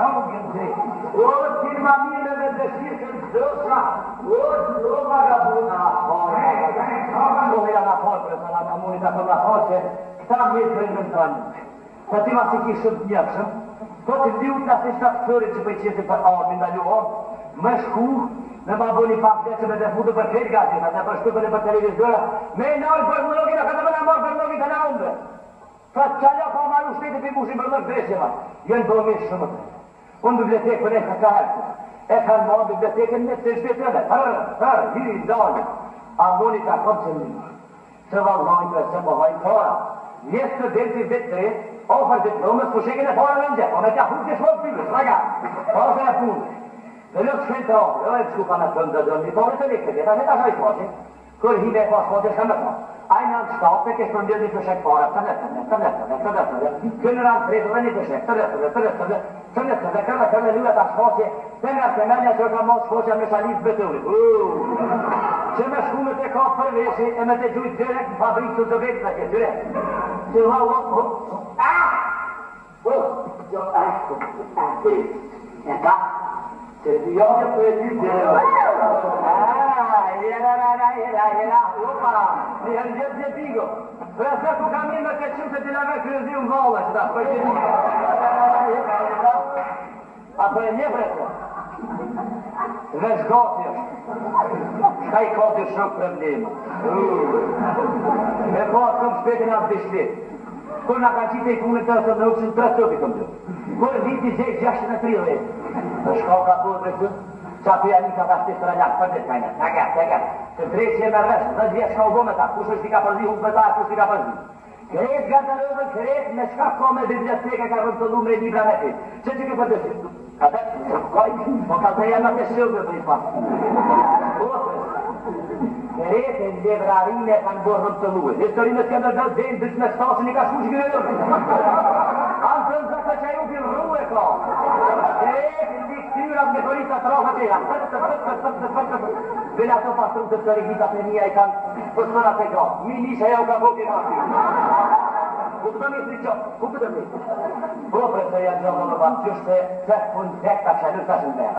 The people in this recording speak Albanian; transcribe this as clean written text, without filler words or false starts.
shkaugën të. O, firma mire dhe dëshirë të dëshra. O, vagabuna afare. O, janë afare, për e sa munit ato në afare që këta mjetë për në tranë. Për ti ma si kishëm të njëpshëm, po të liut në si shtatë fërit që për qëtë për armin dhe luon, më shku, me ma boli pak dhe që me dhe futu për kretë gatina, dhe për shkupën e për televizora, me nërë për mërlogin e këtë më në morë për mërlogin të në umbe. Pra të qalja pa maru shtetë për mushin për mërë dresjeva, jenë bëmirë shumë të. Unë bibliotekë për e ka herë, e kanë marë bibliotekën me të shpjetëve, hiri, dalë, a moni ka kom që një, që vallajnë dhe që mëhajnë para, njësë të delë të vetë tre, ofër diplomës, po shekin e para në ndje, po me tja hutë që shmojë pibës, raga, ofër e punë. Dhe lëtë shkën të ofër, e shku ka me të ndë dëmë, një pore të lekë të veta, shaj poqin, kër hi me pasport e shka me ta. Ajnë në shtatë, të keshë përndjë një përshek para, të letëve, kënë ranë tretë dhe një përshek, të letëve, kërë luet a shfaqe, të nga të menja që ka mos shfaqe me shalit beturit. Që me shku me të ka përveshi, e me të gjujt direkt në fabrikë të vetë në këtë direkt. Që se ti jogë për e ty dërë. Jera, opa, një herë gjithë gjithë pigo. Për e se ku kam një me të qëmë se ti lave kërëzi unë valla që ta për që një. A për e një vrete. Vesh gati është. Shka i kati shumë problema. E po atë kom shpetin atë bishtit. Kur nga ka qitë e kunët të në uqën 3 tëpi kom të. Kur viti 630. Në shka ka të dhe të, që atë janë një ka të ashtë të rëllak, për dhe të kajnë, të të drejtë që e me rrështë, dhe dhjetë shka u do me ta, kush është i ka përzi, unë për ta, kush i ka përzi. Kretë nga të rëvë, kretë me shka ko me biblioteka ka rëmëtëllu me libra me ti. Që që ki për dhe që? Ka të, po ka të janë atë shëllë për i pasë. Kretë e librarine kanë bërë rëmëtëllu. Historinë të këndër dhe dhenë, dhëtë me stasën i ka shkush gjërë. Anë të nëzë që ju për rru e ka. Kryurat me dorita të roha të janë. Vele ato pasru të të regjita për mija i kanë përsona të ka. Mi nisha ja u ka boke mati. Ku të me sri qo? Ku të me? Ko për të janë gjohë në basë, që shte të pun dhekta që në të shëndera.